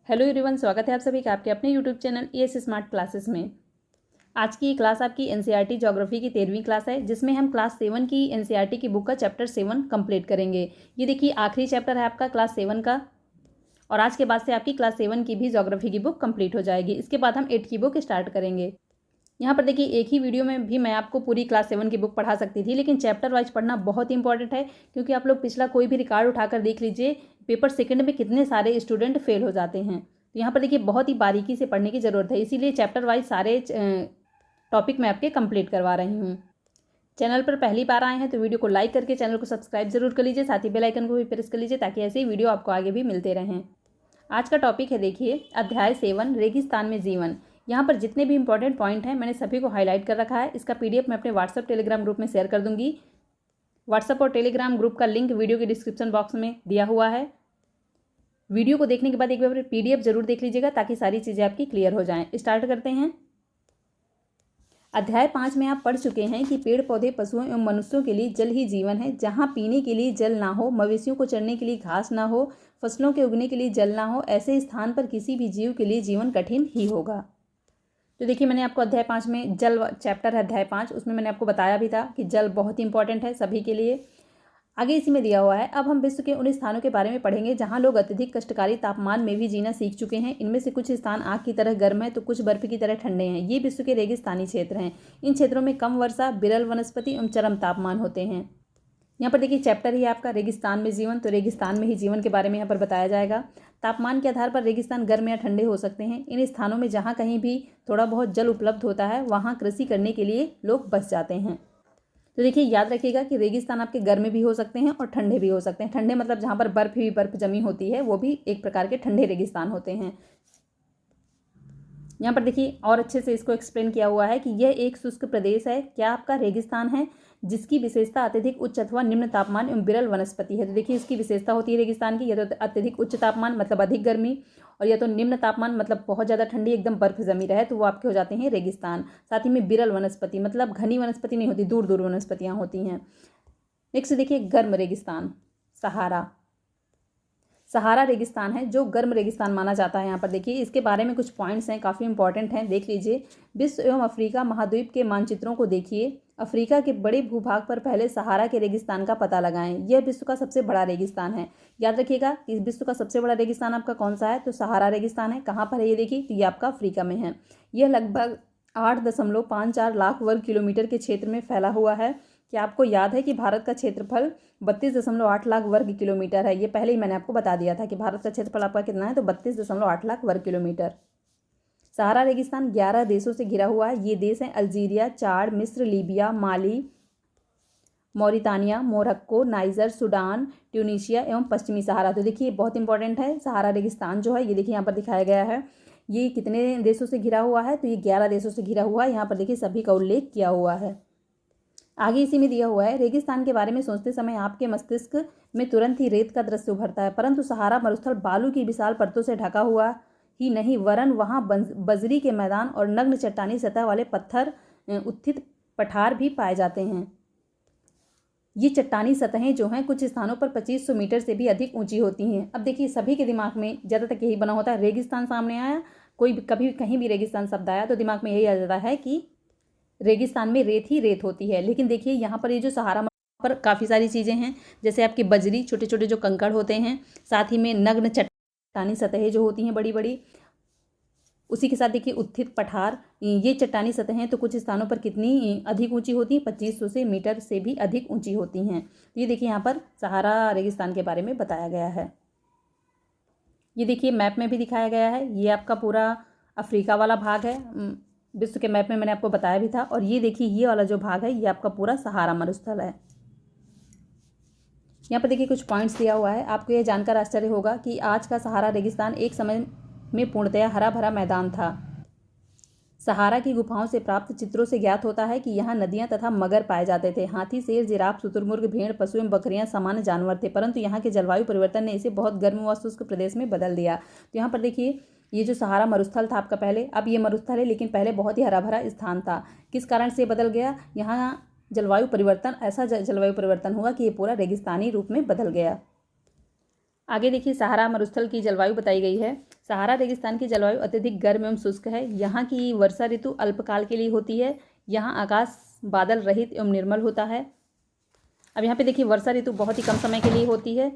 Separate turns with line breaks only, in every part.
Hello everyone, स्वागत है आप सभी का आपके अपने YouTube channel ES smart classes में। आज की क्लास आपकी एनसीईआरटी ज्योग्राफी की 13वीं क्लास है, जिसमें हम क्लास 7 की एनसीईआरटी की बुक का चैप्टर 7 कंप्लीट करेंगे। ये देखिए आखिरी चैप्टर है आपका क्लास 7 का, और आज के बाद से आपकी क्लास 7 की भी ज्योग्राफी की बुक कंप्लीट हो जाएगी। इसके बाद हम 8 की बुक स्टार्ट करेंगे। यहाँ पर देखिए एक ही वीडियो में भी मैं आपको पूरी क्लास 7 की बुक पढ़ा सकती थी, लेकिन चैप्टर वाइज पढ़ना बहुत इंपॉर्टेंट है, क्योंकि आप लोग पिछला कोई भी रिकॉर्ड उठाकर देख लीजिए, पेपर सेकंड में कितने सारे स्टूडेंट फेल हो जाते हैं। तो यहाँ पर देखिए बहुत ही बारीकी से पढ़ने की ज़रूरत है, इसीलिए चैप्टर वाइज सारे टॉपिक मैं आपके कंप्लीट करवा रही हूँ। चैनल पर पहली बार आए हैं तो वीडियो को लाइक करके चैनल को सब्सक्राइब जरूर कर लीजिए, साथ ही बेल आइकन को भी प्रेस कर लीजिए, ताकि ऐसे ही वीडियो आपको आगे भी मिलते रहें। आज का टॉपिक है देखिए अध्याय 7 रेगिस्तान में जीवन। यहाँ पर जितने भी इंपॉर्टेंट पॉइंट हैं मैंने सभी को हाईलाइट कर रखा है। इसका PDF मैं अपने व्हाट्सअप टेलीग्राम ग्रुप में शेयर कर दूंगी। व्हाट्सअप और टेलीग्राम ग्रुप का लिंक वीडियो के डिस्क्रिप्शन बॉक्स में दिया हुआ है। वीडियो को देखने के बाद एक बार PDF जरूर देख लीजिएगा, ताकि सारी चीज़ें आपकी क्लियर हो जाएं। स्टार्ट करते हैं। अध्याय 5 में आप पढ़ चुके हैं कि पेड़ पौधे पशुओं एवं मनुष्यों के लिए जल ही जीवन है। जहाँ पीने के लिए जल ना हो, मवेशियों को चरने के लिए घास ना हो, फसलों के उगने के लिए जल ना हो, ऐसे स्थान पर किसी भी जीव के लिए जीवन कठिन ही होगा। तो देखिए मैंने आपको अध्याय 5 में जल चैप्टर है अध्याय 5, उसमें मैंने आपको बताया भी था कि जल बहुत ही इंपॉर्टेंट है सभी के लिए। आगे इसी में दिया हुआ है। अब हम विश्व के उन स्थानों के बारे में पढ़ेंगे जहां लोग अत्यधिक कष्टकारी तापमान में भी जीना सीख चुके हैं। इनमें से कुछ स्थान आग की तरह गर्म है तो कुछ बर्फ की तरह ठंडे हैं। ये विश्व के रेगिस्तानी क्षेत्र हैं। इन क्षेत्रों में कम वर्षा, विरल वनस्पति एवं चरम तापमान होते हैं। यहाँ पर देखिए चैप्टर ही आपका रेगिस्तान में जीवन, तो रेगिस्तान में ही जीवन के बारे में यहाँ पर बताया जाएगा। तापमान के आधार पर रेगिस्तान गर्म या ठंडे हो सकते हैं। इन स्थानों में जहाँ कहीं भी थोड़ा बहुत जल उपलब्ध होता है, वहाँ कृषि करने के लिए लोग बस जाते हैं। तो देखिए याद रखिएगा कि रेगिस्तान आपके गर्म भी हो सकते हैं और ठंडे भी हो सकते हैं। ठंडे मतलब जहाँ पर बर्फ जमी होती है, वो भी एक प्रकार के ठंडे रेगिस्तान होते हैं। यहाँ पर देखिए और अच्छे से इसको एक्सप्लेन किया हुआ है कि यह एक शुष्क प्रदेश है। क्या आपका रेगिस्तान है जिसकी विशेषता अत्यधिक उच्च अथवा निम्न तापमान एवं विरल वनस्पति है। तो देखिए इसकी विशेषता होती है रेगिस्तान की, या तो अत्यधिक उच्च तापमान मतलब अधिक गर्मी, और या तो निम्न तापमान मतलब बहुत ज़्यादा ठंडी एकदम बर्फ जमी रहे, तो वो आपके हो जाते हैं रेगिस्तान। साथ ही में विरल वनस्पति मतलब घनी वनस्पति नहीं होती, दूर दूर वनस्पतियाँ होती हैं। नेक्स्ट देखिए गर्म रेगिस्तान, सहारा रेगिस्तान है जो गर्म रेगिस्तान माना जाता है। यहाँ पर देखिए इसके बारे में कुछ पॉइंट्स हैं, काफ़ी इंपॉर्टेंट हैं, देख लीजिए। विश्व एवं अफ्रीका महाद्वीप के मानचित्रों को देखिए। अफ्रीका के बड़े भूभाग पर पहले सहारा के रेगिस्तान का पता लगाएं। यह विश्व का सबसे बड़ा रेगिस्तान है। याद रखिएगा कि विश्व का सबसे बड़ा रेगिस्तान आपका कौन सा है, तो सहारा रेगिस्तान है। कहाँ पर है ये देखिए, तो ये आपका अफ्रीका में है। यह लगभग 8.54 लाख वर्ग किलोमीटर के क्षेत्र में फैला हुआ है। क्या आपको याद है कि भारत का क्षेत्रफल 32.8 लाख वर्ग किलोमीटर है। ये पहले ही मैंने आपको बता दिया था कि भारत का क्षेत्रफल आपका कितना है, तो 32.8 लाख वर्ग किलोमीटर। सहारा रेगिस्तान 11 देशों से घिरा हुआ है। ये देश हैं अल्जीरिया, चाड, मिस्र, Libya, Mali, Mauritania, Morocco, Niger, Sudan, Tunisia एवं पश्चिमी सहारा। तो देखिए बहुत इंपॉर्टेंट है सहारा रेगिस्तान जो है, ये देखिए यहाँ पर दिखाया गया है। ये कितने देशों से घिरा हुआ है, तो ये 11 देशों से घिरा हुआ है। यहाँ पर देखिए सभी का उल्लेख किया हुआ है। आगे इसी में दिया हुआ है, रेगिस्तान के बारे में सोचते समय आपके मस्तिष्क में तुरंत ही रेत का दृश्य उभरता है, परंतु सहारा मरुस्थल बालू की विशाल परतों से ढका हुआ ही नहीं, वरन वहाँ बजरी के मैदान और नग्न चट्टानी सतह वाले पत्थर उत्थित पठार भी पाए जाते हैं। ये चट्टानी सतहें जो हैं कुछ स्थानों पर 2500 मीटर से भी अधिक ऊंची होती हैं। अब देखिए सभी के दिमाग में ज़्यादातर यही बना होता है, रेगिस्तान सामने आया, कोई कभी कहीं भी रेगिस्तान शब्द आया तो दिमाग में यही आ जाता है कि रेगिस्तान में रेत ही रेत होती है। लेकिन देखिए यहाँ पर ये जो सहारा पर काफ़ी सारी चीज़ें हैं, जैसे आपकी बजरी, छोटे छोटे जो कंकड़ होते हैं, साथ ही में नग्न चट्टानी सतहें जो होती हैं बड़ी बड़ी, उसी के साथ देखिए उत्थित पठार। ये चट्टानी सतहें तो कुछ स्थानों पर कितनी अधिक ऊंची होती हैं, 2500 से मीटर से भी अधिक ऊंची होती हैं। तो ये देखिए यहाँ पर सहारा रेगिस्तान के बारे में बताया गया है। ये देखिए मैप में भी दिखाया गया है। ये आपका पूरा अफ्रीका वाला भाग है, विश्व के मैप में मैंने आपको बताया भी था। और ये देखिए ये वाला जो भाग है, ये आपका पूरा सहारा मरुस्थल है। यहाँ पर देखिए कुछ पॉइंट्स दिया हुआ है। आपको यह जानकर आश्चर्य होगा कि आज का सहारा रेगिस्तान एक समय में पूर्णतया हरा भरा मैदान था। सहारा की गुफाओं से प्राप्त चित्रों से ज्ञात होता है कि यहाँ नदियाँ तथा मगर पाए जाते थे। हाथी, शेर, जिराफ, शुतुरमुर्ग, भेड़, पशु एवं बकरियाँ सामान्य जानवर थे, परंतु यहाँ के जलवायु परिवर्तन ने इसे बहुत गर्म व शुष्क प्रदेश में बदल दिया। तो यहाँ पर देखिए ये जो सहारा मरुस्थल था आपका पहले, अब ये मरुस्थल है, लेकिन पहले बहुत ही हरा भरा स्थान था। किस कारण से बदल गया, यहाँ जलवायु परिवर्तन, ऐसा जलवायु परिवर्तन हुआ कि ये पूरा रेगिस्तानी रूप में बदल गया। आगे देखिए सहारा मरुस्थल की जलवायु बताई गई है। सहारा रेगिस्तान की जलवायु अत्यधिक गर्म एवं शुष्क है। यहाँ की वर्षा ऋतु अल्पकाल के लिए होती है। यहाँ आकाश बादल रहित एवं निर्मल होता है। अब यहाँ पे देखिए वर्षा ऋतु बहुत ही कम समय के लिए होती है।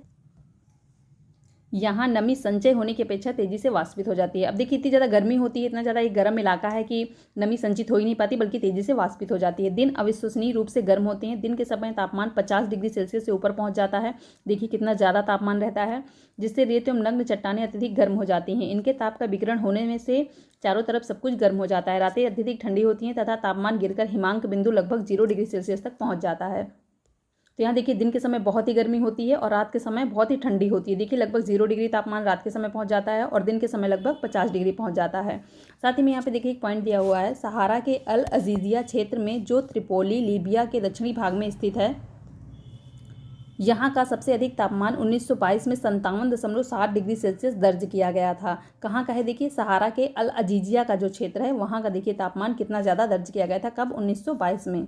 यहाँ नमी संचय होने की अपेक्षा तेजी से वाष्पित हो जाती है। अब देखिए इतनी ज़्यादा गर्मी होती है, इतना ज़्यादा एक गर्म इलाका है कि नमी संचित हो ही नहीं पाती, बल्कि तेजी से वाष्पित हो जाती है। दिन अविश्वसनीय रूप से गर्म होते हैं। दिन के समय तापमान 50 डिग्री सेल्सियस से ऊपर पहुंच जाता है। देखिए कितना ज़्यादा तापमान रहता है, जिससे रेत एवं नग्न चट्टानें अत्यधिक गर्म हो जाती हैं। इनके ताप का विकिरण होने में से चारों तरफ सब कुछ गर्म हो जाता है। रातें अत्यधिक ठंडी होती हैं तथा तापमान गिरकर हिमांक बिंदु लगभग 0 डिग्री सेल्सियस तक पहुँच जाता है। तो यहाँ देखिए दिन के समय बहुत ही गर्मी होती है और रात के समय बहुत ही ठंडी होती है। देखिए लगभग 0 डिग्री तापमान रात के समय पहुँच जाता है और दिन के समय लगभग 50 डिग्री पहुँच जाता है। साथ ही में यहाँ पे देखिए एक पॉइंट दिया हुआ है, सहारा के अल अजीजिया क्षेत्र में जो त्रिपोली लीबिया के दक्षिणी भाग में स्थित है, यहाँ का सबसे अधिक तापमान 1922 में 57.7 डिग्री सेल्सियस दर्ज किया गया था। कहाँ का है देखिए, सहारा के अल अजीजिया का जो क्षेत्र है वहाँ का देखिए तापमान कितना ज़्यादा दर्ज किया गया था, कब, 1922 में।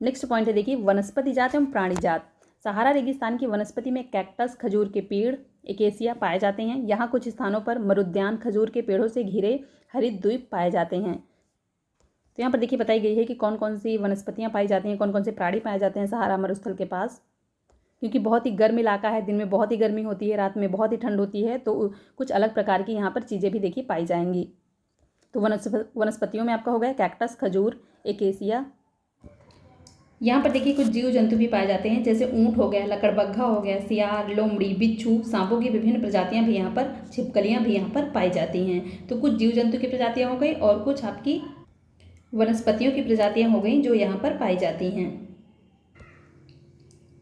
नेक्स्ट पॉइंट है देखिए वनस्पति जात एवं प्राणी जात। सहारा रेगिस्तान की वनस्पति में कैक्टस, खजूर के पेड़, एकेसिया पाए जाते हैं। यहाँ कुछ स्थानों पर मरुद्यान, खजूर के पेड़ों से घिरे हरित द्वीप पाए जाते हैं। तो यहाँ पर देखिए बताई गई है कि कौन कौन सी वनस्पतियाँ पाई जाती हैं, कौन कौन से प्राणी पाए जाते हैं सहारा मरुस्थल के पास। क्योंकि बहुत ही गर्म इलाका है, दिन में बहुत ही गर्मी होती है, रात में बहुत ही ठंड होती है, तो कुछ अलग प्रकार की यहाँ पर चीज़ें भी देखिए पाई जाएंगी। तो वनस्पतियों में आपका हो गया कैक्टस, खजूर, एकेसिया। यहाँ पर देखिए कुछ जीव जंतु भी पाए जाते हैं, जैसे ऊँट हो गया, लकड़बग्घा हो गया, सियार, लोमड़ी, बिच्छू, सांपों की विभिन्न प्रजातियाँ भी यहाँ पर, छिपकलियाँ भी यहाँ पर पाई जाती हैं। तो कुछ जीव जंतु की प्रजातियाँ हो गई और कुछ आपकी वनस्पतियों की प्रजातियाँ हो गई जो यहाँ पर पाई जाती हैं।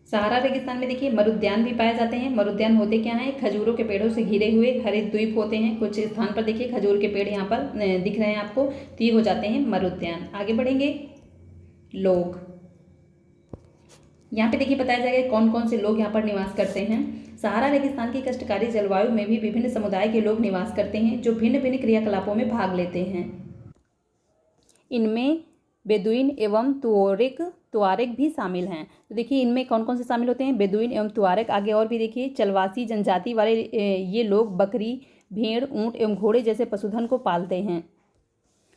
सहारा रेगिस्तान में देखिए मरुद्यान भी पाए जाते हैं। मरुद्यान होते क्या हैं, खजूरों के पेड़ों से घिरे हुए हरित द्वीप होते हैं। कुछ स्थान पर देखिए खजूर के पेड़ यहाँ पर दिख रहे हैं आपको, तो ये हो जाते हैं मरुद्यान। आगे बढ़ेंगे, लोग। यहाँ पे देखिए बताया जाएगा कौन कौन से लोग यहाँ पर निवास करते हैं। सहारा रेगिस्तान की कष्टकारी जलवायु में भी विभिन्न समुदाय के लोग निवास करते हैं, जो भिन्न भिन्न क्रियाकलापों में भाग लेते हैं। इनमें बेदुइन एवं तुआरेग भी शामिल हैं। तो देखिए इनमें कौन कौन से शामिल होते हैं, बेदुइन एवं तुआरेग। आगे और भी देखिए चलवासी जनजाति वाले ये लोग बकरी, भेड़, ऊँट एवं घोड़े जैसे पशुधन को पालते हैं।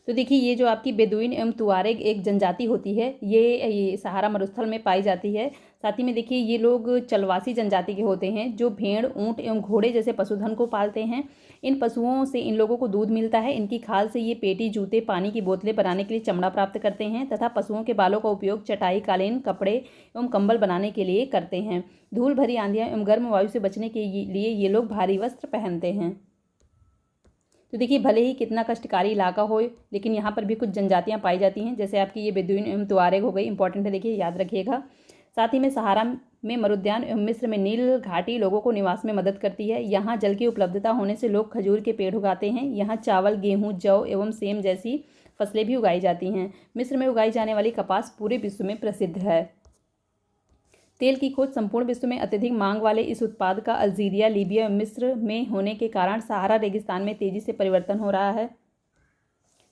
तो देखिए ये जो आपकी बेदुइन एवं तुआरेग एक जनजाति होती है, ये सहारा मरुस्थल में पाई जाती है। साथ ही में देखिए ये लोग चलवासी जनजाति के होते हैं, जो भेड़, ऊँट एवं घोड़े जैसे पशुधन को पालते हैं। इन पशुओं से इन लोगों को दूध मिलता है। इनकी खाल से ये पेटी, जूते, पानी की बोतलें बनाने के लिए चमड़ा प्राप्त करते हैं तथा पशुओं के बालों का उपयोग चटाई, कालीन, कपड़े एवं कंबल बनाने के लिए करते हैं। धूल भरी आंधियाँ एवं गर्म वायु से बचने के लिए ये लोग भारी वस्त्र पहनते हैं। तो देखिए भले ही कितना कष्टकारी इलाका हो, लेकिन यहाँ पर भी कुछ जनजातियाँ पाई जाती हैं, जैसे आपकी ये बेदुइन एवं तुआरेग हो गई, इंपॉर्टेंट है, देखिए याद रखिएगा। साथ ही में सहारा में मरुद्यान एवं मिस्र में नील घाटी लोगों को निवास में मदद करती है। यहाँ जल की उपलब्धता होने से लोग खजूर के पेड़ उगाते हैं। यहाँ चावल, गेहूँ, जौ एवं सेम जैसी फसलें भी उगाई जाती हैं। मिस्र में उगाई जाने वाली कपास पूरे विश्व में प्रसिद्ध है। तेल की खोज संपूर्ण विश्व में अत्यधिक मांग वाले इस उत्पाद का अल्जीरिया, लीबिया एवं मिस्र में होने के कारण सहारा रेगिस्तान में तेजी से परिवर्तन हो रहा है।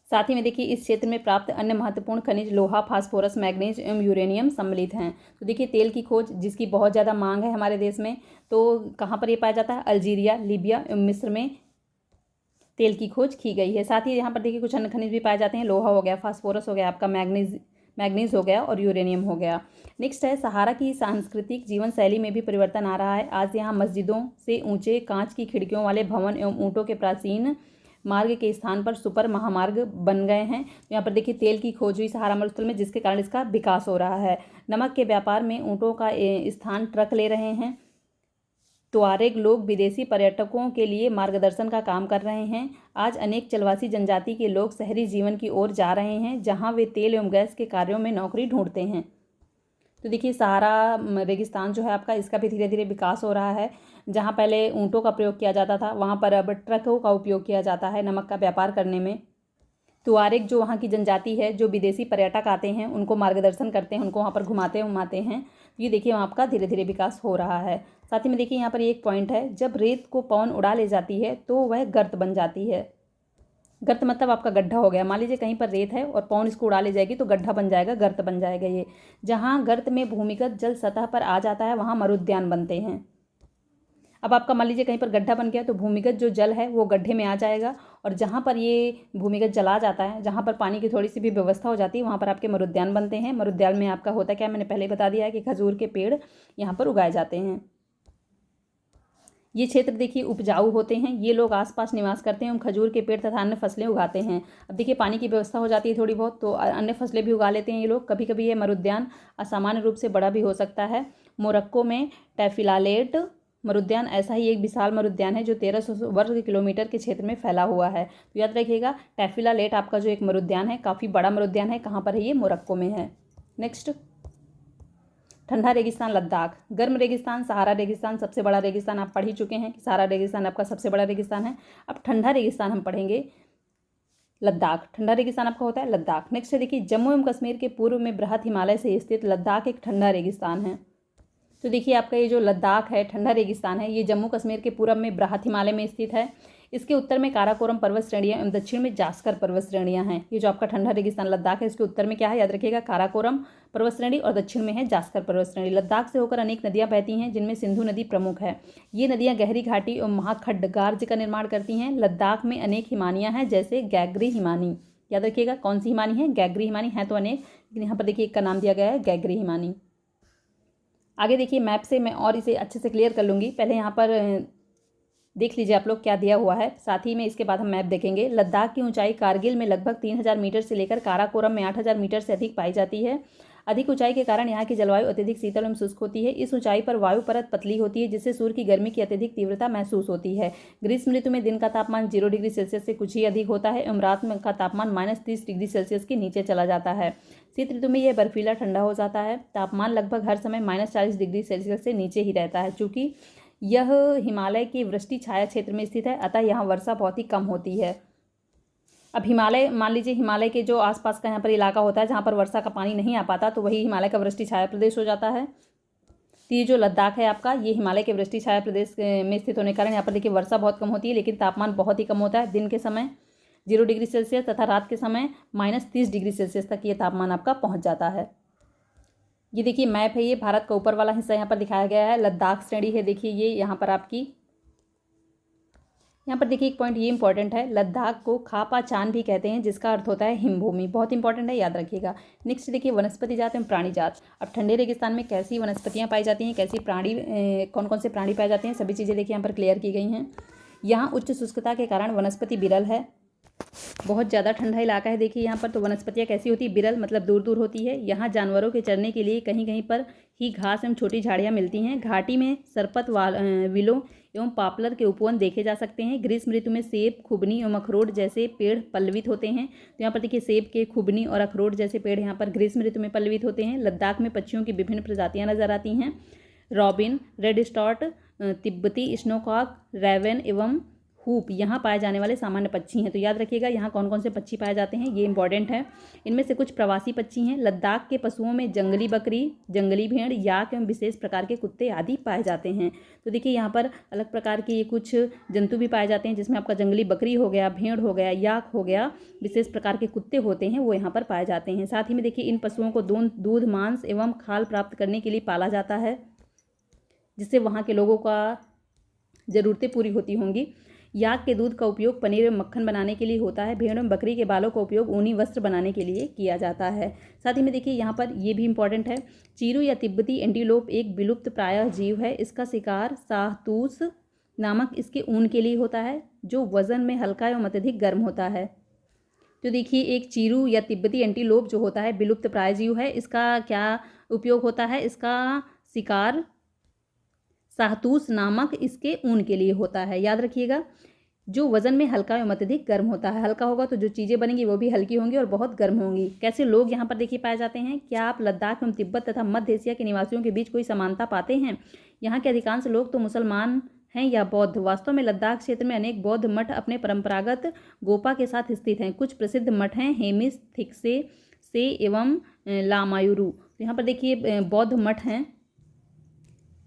साथ ही में देखिए इस क्षेत्र में प्राप्त अन्य महत्वपूर्ण खनिज लोहा, फास्फोरस, मैग्नीज एवं यूरेनियम सम्मिलित हैं। तो देखिए तेल की खोज जिसकी बहुत ज़्यादा मांग है हमारे देश में, तो कहाँ पर ये पाया जाता है, अल्जीरिया, लीबिया एवं मिस्र में तेल की खोज की गई है। साथ ही यहाँ पर देखिए कुछ अन्य खनिज भी पाए जाते हैं, लोहा हो गया, फास्फोरस हो गया, आपका मैग्नीज हो गया और यूरेनियम हो गया। नेक्स्ट है सहारा की सांस्कृतिक जीवन शैली में भी परिवर्तन आ रहा है। आज यहाँ मस्जिदों से ऊंचे कांच की खिड़कियों वाले भवन एवं ऊँटों के प्राचीन मार्ग के स्थान पर सुपर महामार्ग बन गए हैं। यहाँ पर देखिए तेल की खोज हुई सहारा मरुस्थल में, जिसके कारण इसका विकास हो रहा है। नमक के व्यापार में ऊँटों का स्थान ट्रक ले रहे हैं। तुआरेग लोग विदेशी पर्यटकों के लिए मार्गदर्शन का काम कर रहे हैं। आज अनेक चलवासी जनजाति के लोग शहरी जीवन की ओर जा रहे हैं, जहां वे तेल एवं गैस के कार्यों में नौकरी ढूंढते हैं। तो देखिए सहारा रेगिस्तान जो है आपका, इसका भी धीरे धीरे विकास हो रहा है। जहां पहले ऊँटों का प्रयोग किया जाता था, वहां पर अब ट्रकों का उपयोग किया जाता है नमक का व्यापार करने में। तुआरेग जो वहाँ की जनजाति है, जो विदेशी पर्यटक आते हैं उनको मार्गदर्शन करते हैं, उनको वहाँ पर घुमाते हैं। ये देखिए वहाँ का धीरे धीरे विकास हो रहा है। साथ ही में देखिए यहाँ पर एक पॉइंट है, जब रेत को पवन उड़ा ले जाती है तो वह गर्त बन जाती है। गर्त मतलब आपका गड्ढा हो गया। मान लीजिए कहीं पर रेत है और पवन इसको उड़ा ले जाएगी तो गड्ढा बन जाएगा, गर्त बन जाएगा। ये जहाँ गर्त में भूमिगत जल सतह पर आ जाता है वहाँ मरुद्यान बनते हैं। अब आपका मान लीजिए कहीं पर गड्ढा बन गया तो भूमिगत जो जल है वो गड्ढे में आ जाएगा, और जहाँ पर ये भूमिगत जल आ जाता है, जहाँ पर पानी की थोड़ी सी भी व्यवस्था हो जाती है, वहाँ पर आपके मरुद्यान बनते हैं। मरुद्यान में आपका होता क्या है, मैंने पहले बता दिया है कि खजूर के पेड़ यहाँ पर उगाए जाते हैं। ये क्षेत्र देखिए उपजाऊ होते हैं, ये लोग आसपास निवास करते हैं एवं खजूर के पेड़ तथा अन्य फसलें उगाते हैं। अब देखिए पानी की व्यवस्था हो जाती है थोड़ी बहुत तो अन्य फसलें भी उगा लेते हैं ये लोग। कभी कभी ये मरुद्यान असामान्य रूप से बड़ा भी हो सकता है। मोरक्को में टैफिलालेट मरुद्यान ऐसा ही एक विशाल मरुद्यान है जो 1300 वर्ग किलोमीटर के क्षेत्र में फैला हुआ है। तो याद रखिएगा टैफिलालेट आपका जो एक मरुद्यान है, काफ़ी बड़ा मरुद्यान है। कहाँ पर है ये? मोरक्को में है। नेक्स्ट, ठंडा रेगिस्तान लद्दाख। गर्म रेगिस्तान सहारा रेगिस्तान, सबसे बड़ा रेगिस्तान आप पढ़ ही चुके हैं कि सहारा रेगिस्तान आपका सबसे बड़ा रेगिस्तान है। अब ठंडा रेगिस्तान हम पढ़ेंगे लद्दाख। ठंडा रेगिस्तान आपका होता है लद्दाख। नेक्स्ट है देखिए जम्मू एवं कश्मीर के पूर्व में बृहत हिमालय से स्थित लद्दाख एक ठंडा रेगिस्तान है। तो देखिए आपका ये जो लद्दाख है ठंडा रेगिस्तान है, ये जम्मू कश्मीर के पूर्व में बृहत हिमालय में स्थित है। इसके उत्तर में काराकोरम पर्वत श्रेणियां एवं दक्षिण में जास्कर पर्वत श्रेणियां हैं। ये जो आपका ठंडा रेगिस्तान लद्दाख है इसके उत्तर में क्या है, याद रखिएगा काराकोरम पर्वत श्रेणी, और दक्षिण में है जास्कर पर्वत श्रेणी। लद्दाख से होकर अनेक नदियां बहती हैं जिनमें सिंधु नदी प्रमुख है। ये नदियां गहरी घाटी और महाखड्डगार्ज का निर्माण करती हैं। लद्दाख में अनेक हिमानियां हैं जैसे गैगरी हिमानी। याद रखिएगा कौन सी हिमानी है? गैगरी हिमानी है तो अनेक, लेकिन यहाँ पर देखिए एक का नाम दिया गया है गैगरी हिमानी। आगे देखिए मैप से मैं और इसे अच्छे से क्लियर कर लूँगी। पहले यहाँ पर देख लीजिए आप लोग क्या दिया हुआ है, साथ ही में इसके बाद हम मैप देखेंगे। लद्दाख की ऊंचाई कारगिल में लगभग 3000 मीटर से लेकर काराकोरम में 8000 मीटर से अधिक पाई जाती है। अधिक ऊंचाई के कारण यहाँ की जलवायु अत्यधिक शीतल एवं शुष्क होती है। इस ऊंचाई पर वायु परत पतली होती है जिससे सूर्य की गर्मी की अत्यधिक तीव्रता महसूस होती है। ग्रीष्म ऋतु में दिन का तापमान 0 डिग्री सेल्सियस से कुछ ही अधिक होता है एवं रात में का तापमान -30 डिग्री सेल्सियस के नीचे चला जाता है। शीत ऋतु में यह बर्फीला ठंडा हो जाता है। तापमान लगभग हर समय -40 डिग्री सेल्सियस से नीचे ही रहता है। चूँकि यह हिमालय के वृष्टि छाया क्षेत्र में स्थित है अतः यहाँ वर्षा बहुत ही कम होती है। अब हिमालय मान लीजिए हिमालय के जो आसपास का यहाँ पर इलाका होता है जहाँ पर वर्षा का पानी नहीं आ पाता तो वही हिमालय का वृष्टि छाया प्रदेश हो जाता है। तो ये जो लद्दाख है आपका ये हिमालय के वृष्टि छाया प्रदेश में स्थित होने के कारण यहाँ पर देखिए वर्षा बहुत कम होती है, लेकिन तापमान बहुत ही कम होता है। दिन के समय 0 डिग्री सेल्सियस तथा रात के समय -30 डिग्री सेल्सियस तक ये तापमान आपका पहुँच जाता है। ये देखिए मैप है, ये भारत का ऊपर वाला हिस्सा यहाँ पर दिखाया गया है। लद्दाख श्रेणी है देखिए ये यहाँ पर आपकी। यहाँ पर देखिए एक पॉइंट ये इंपॉर्टेंट है, लद्दाख को खापा चान भी कहते हैं जिसका अर्थ होता है हिमभूमि। बहुत इंपॉर्टेंट है, याद रखिएगा। नेक्स्ट देखिए वनस्पति जात एवं प्राणी जात। अब ठंडे रेगिस्तान में कैसी वनस्पतियाँ पाई जाती हैं, कैसी प्राणी कौन कौन से प्राणी पाए जाते हैं, सभी चीज़ें देखिए यहाँ पर क्लियर की गई हैं। यहाँ उच्च शुष्कता के कारण वनस्पति विरल है। बहुत ज़्यादा ठंडा इलाका है देखिए यहाँ पर, तो वनस्पतियाँ कैसी होती है? विरल मतलब दूर दूर होती है। यहाँ जानवरों के चरने के लिए कहीं कहीं पर ही घास एवं छोटी झाड़ियाँ मिलती हैं। घाटी में सरपत विलों एवं पॉपुलर के उपवन देखे जा सकते हैं। ग्रीष्म ऋतु में सेब, खुबनी एवं अखरोट जैसे पेड़ पल्लवित होते हैं। तो यहाँ पर देखिए सेब के, खुबनी और अखरोट जैसे पेड़ यहाँ पर ग्रीष्म ऋतु में पल्लवित होते हैं। लद्दाख में पक्षियों की विभिन्न प्रजातियाँ नजर आती हैं। रॉबिन, रेड स्टॉट, तिब्बती स्नोकॉक, रैवन एवं हूप यहाँ पाए जाने वाले सामान्य पक्षी हैं। तो याद रखिएगा यहाँ कौन कौन से पक्षी पाए जाते हैं, ये इंपॉर्टेंट है। इनमें से कुछ प्रवासी पक्षी हैं। लद्दाख के पशुओं में जंगली बकरी, जंगली भेड़, याक एवं विशेष प्रकार के कुत्ते आदि पाए जाते हैं। तो देखिए यहाँ पर अलग प्रकार के ये कुछ जंतु भी पाए जाते हैं जिसमें आपका जंगली बकरी हो गया, भेड़ हो गया, याक हो गया, विशेष प्रकार के कुत्ते होते हैं वो यहाँ पर पाए जाते हैं। साथ ही में देखिए इन पशुओं को दूध, मांस एवं खाल प्राप्त करने के लिए पाला जाता है जिससे वहाँ के लोगों का ज़रूरतें पूरी होती होंगी। याक के दूध का उपयोग पनीर एवं मक्खन बनाने के लिए होता है। भेड़ एवं बकरी के बालों का उपयोग ऊनी वस्त्र बनाने के लिए किया जाता है। साथ ही में देखिए यहाँ पर ये भी इंपॉर्टेंट है, चीरू या तिब्बती एंटीलोप एक विलुप्त प्रायः जीव है। इसका शिकार शाहतूश नामक इसके ऊन के लिए होता है जो वजन में हल्का एवं अत्यधिक गर्म होता है। तो देखिए एक चीरू या तिब्बती एंटीलोप जो होता है विलुप्त प्रायः जीव है। इसका क्या उपयोग होता है? इसका शिकार शाहतूश नामक इसके ऊन के लिए होता है। याद रखिएगा जो वजन में हल्का एवं अत्यधिक गर्म होता है। हल्का होगा तो जो चीज़ें बनेंगी वो भी हल्की होंगी और बहुत गर्म होंगी। कैसे लोग यहाँ पर देखिए पाए जाते हैं? क्या आप लद्दाख एवं तिब्बत तथा मध्य एशिया के निवासियों के बीच कोई समानता पाते हैं? यहाँ के अधिकांश लोग तो मुसलमान हैं या बौद्ध। वास्तव में लद्दाख क्षेत्र में अनेक बौद्ध मठ अपने परंपरागत गोपा के साथ स्थित हैं। कुछ प्रसिद्ध मठ हैं हेमिस, थिक्से से एवं लामायुरु। तो यहाँ पर देखिए बौद्ध मठ हैं।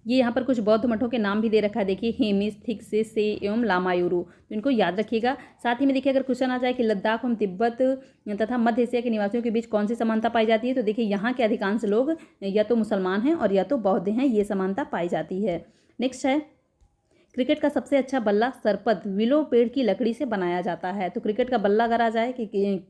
ये यहाँ पर कुछ बौद्ध मठों के नाम भी दे रखा है देखिए, हेमिस, थिक्से से एवं लामायुरु। तो इनको याद रखिएगा। साथ ही में देखिए अगर क्वेश्चन आ जाए कि लद्दाख एवं तिब्बत तथा मध्य एशिया के निवासियों के बीच कौन सी समानता पाई जाती है, तो देखिए यहाँ के अधिकांश लोग या तो मुसलमान हैं और या तो बौद्ध हैं, ये समानता पाई जाती है। नेक्स्ट है क्रिकेट का सबसे अच्छा बल्ला सरपत विलो पेड़ की लकड़ी से बनाया जाता है। तो क्रिकेट का बल्ला अगर आ जाए कि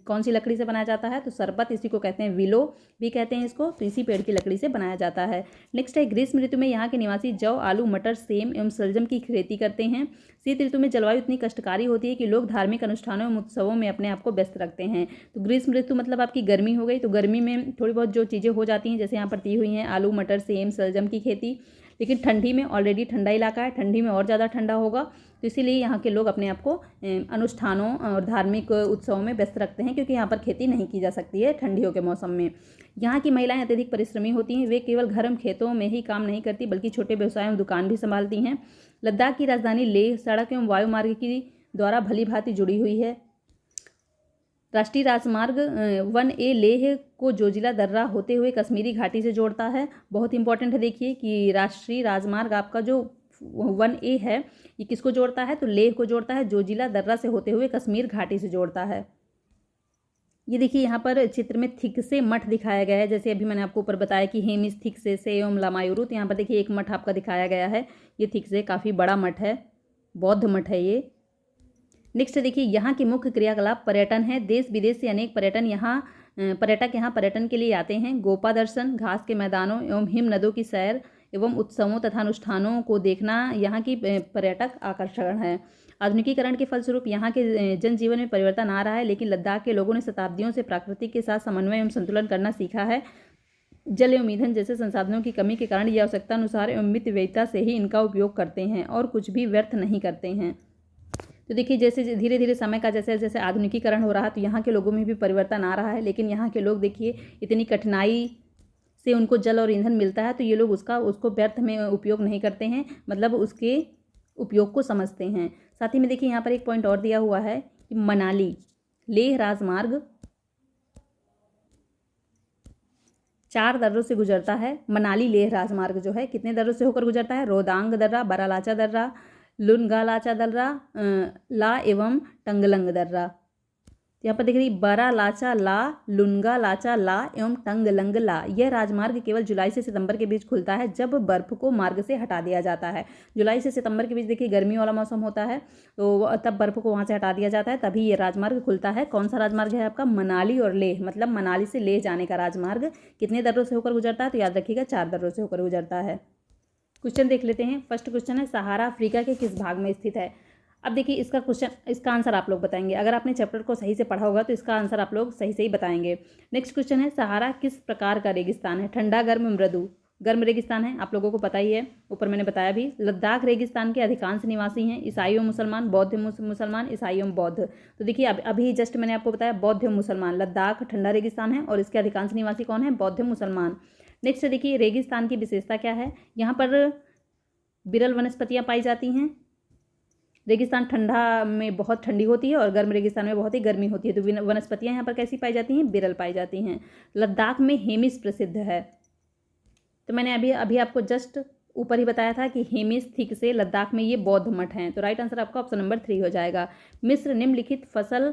कौन सी लकड़ी से बनाया जाता है, तो सरपत, इसी को कहते हैं विलो भी कहते हैं इसको, तो इसी पेड़ की लकड़ी से बनाया जाता है। नेक्स्ट है, ग्रीष्म ऋतु में यहाँ के निवासी जौ, आलू, मटर, सेम एवं शलजम की खेती करते हैं। शीत ऋतु में जलवायु इतनी कष्टकारी होती है कि लोग धार्मिक अनुष्ठानों एवं उत्सवों में अपने आप को व्यस्त रखते हैं। तो ग्रीष्म ऋतु मतलब आपकी गर्मी हो गई, तो गर्मी में थोड़ी बहुत जो चीज़ें हो जाती हैं, जैसे यहाँ पर दी हुई हैं आलू, मटर, सेम, शलजम की खेती। लेकिन ठंडी में ऑलरेडी ठंडा इलाका है, ठंडी में और ज़्यादा ठंडा होगा, तो इसीलिए यहाँ के लोग अपने आप को अनुष्ठानों और धार्मिक उत्सवों में व्यस्त रखते हैं, क्योंकि यहाँ पर खेती नहीं की जा सकती है ठंडियों के मौसम में। यहाँ की महिलाएं अत्यधिक परिश्रमी होती हैं। वे केवल घर एवं खेतों में ही काम नहीं करती, बल्कि छोटे व्यवसाय एवं दुकान भी संभालती हैं। लद्दाख की राजधानी लेह सड़क एवं वायु मार्ग की द्वारा भली भांति जुड़ी हुई है। राष्ट्रीय राजमार्ग 1A लेह को जोजिला दर्रा होते हुए कश्मीरी घाटी से जोड़ता है। बहुत इंपॉर्टेंट है, देखिए कि राष्ट्रीय राजमार्ग आपका जो 1A है, ये किसको जोड़ता है, तो लेह को जोड़ता है, जोजिला दर्रा से होते हुए कश्मीर घाटी से जोड़ता है। ये देखिए यहाँ पर चित्र में थिकसे मठ दिखाया गया है, जैसे अभी मैंने आपको ऊपर बताया कि हेमिस थिकसे से एवं लामायुरु, तो यहाँ पर देखिए एक मठ आपका दिखाया गया है। ये थिकसे काफ़ी बड़ा मठ है, बौद्ध मठ है ये। नेक्स्ट देखिए, यहाँ की मुख्य क्रियाकलाप पर्यटन है। देश विदेश से अनेक पर्यटक यहाँ पर्यटन के लिए आते हैं। गोपा दर्शन, घास के मैदानों एवं हिम नदों की सैर एवं उत्सवों तथा अनुष्ठानों को देखना यहाँ की पर्यटक आकर्षण है। आधुनिकीकरण के फलस्वरूप यहाँ के जनजीवन में परिवर्तन आ रहा है, लेकिन लद्दाख के लोगों ने शताब्दियों से प्रकृति के साथ समन्वय एवं संतुलन करना सीखा है। जल एवं ईंधन जैसे संसाधनों की कमी के कारण ये आवश्यकता अनुसार एवं मितव्ययिता से ही इनका उपयोग करते हैं और कुछ भी व्यर्थ नहीं करते हैं। तो देखिए, जैसे धीरे धीरे समय का जैसे जैसे आधुनिकीकरण हो रहा है, तो यहाँ के लोगों में भी परिवर्तन आ रहा है, लेकिन यहाँ के लोग देखिए इतनी कठिनाई से उनको जल और ईंधन मिलता है, तो ये लोग उसको व्यर्थ में उपयोग नहीं करते हैं, मतलब उसके उपयोग को समझते हैं। साथ ही में देखिए यहाँ पर एक पॉइंट और दिया हुआ है कि मनाली लेह राजमार्ग 4 दर्रों से गुजरता है। मनाली लेह राजमार्ग जो है कितने दर्रों से होकर गुजरता है, रोहतांग दर्रा, बारालाचा दर्रा, लुनगालाचा दर्रा, ला एवं टंगलंग दर्रा। यहाँ पर देख रही बारालाचा ला, लुनगालाचा ला एवं टंगलंग ला। यह राजमार्ग केवल जुलाई से सितंबर के बीच खुलता है, जब बर्फ को मार्ग से हटा दिया जाता है। जुलाई से सितंबर के बीच देखिए गर्मी वाला मौसम होता है, तो तब बर्फ को वहाँ से हटा दिया जाता है, तभी ये राजमार्ग खुलता है। कौन सा राजमार्ग है आपका, मनाली और लेह, मतलब मनाली से लेह जाने का राजमार्ग कितने दर्रों से होकर गुजरता है, तो याद रखिएगा 4 दर्रों से होकर गुजरता है। क्वेश्चन देख लेते हैं। फर्स्ट क्वेश्चन है, सहारा अफ्रीका के किस भाग में स्थित है। अब देखिए इसका आंसर आप लोग बताएंगे। अगर आपने चैप्टर को सही से पढ़ा होगा तो इसका आंसर आप लोग सही से ही बताएंगे। नेक्स्ट क्वेश्चन है, सहारा किस प्रकार का रेगिस्तान है, ठंडा, गर्म, मृदु। गर्म रेगिस्तान है, आप लोगों को पता ही है, ऊपर मैंने बताया भी। लद्दाख रेगिस्तान के अधिकांश निवासी हैं ईसाई एवं मुसलमान, बौद्ध मुसलमान, ईसाई एवं बौद्ध। तो देखिए अभी जस्ट मैंने आपको बताया बौद्ध एवं मुसलमान। लद्दाख ठंडा रेगिस्तान है और इसके अधिकांश निवासी कौन है, बौद्ध मुसलमान। नेक्स्ट देखिए, रेगिस्तान की विशेषता क्या है, यहाँ पर विरल वनस्पतियाँ पाई जाती हैं। रेगिस्तान ठंडा में बहुत ठंडी होती है और गर्म रेगिस्तान में बहुत ही गर्मी होती है, तो वनस्पतियाँ यहाँ पर कैसी पाई जाती हैं, विरल पाई जाती हैं। लद्दाख में हेमिस प्रसिद्ध है, तो मैंने अभी आपको जस्ट ऊपर ही बताया था कि हेमिस थिक से लद्दाख में ये बौद्ध मठ हैं, तो राइट आंसर आपका ऑप्शन नंबर 3 हो जाएगा। मिस्र निम्नलिखित फसल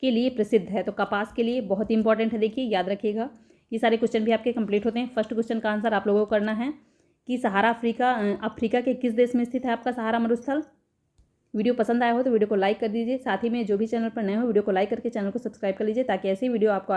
के लिए प्रसिद्ध है, तो कपास के लिए बहुत इंपॉर्टेंट है, देखिए याद रखिएगा। ये सारे क्वेश्चन भी आपके कंप्लीट होते हैं। फर्स्ट क्वेश्चन का आंसर आप लोगों को करना है कि सहारा अफ्रीका के किस देश में स्थित है आपका सहारा मरुस्थल। वीडियो पसंद आया हो तो वीडियो को लाइक कर दीजिए। साथ ही में जो भी चैनल पर नए हो वीडियो को लाइक करके चैनल को सब्सक्राइब कर लीजिए, ताकि ऐसी वीडियो आपको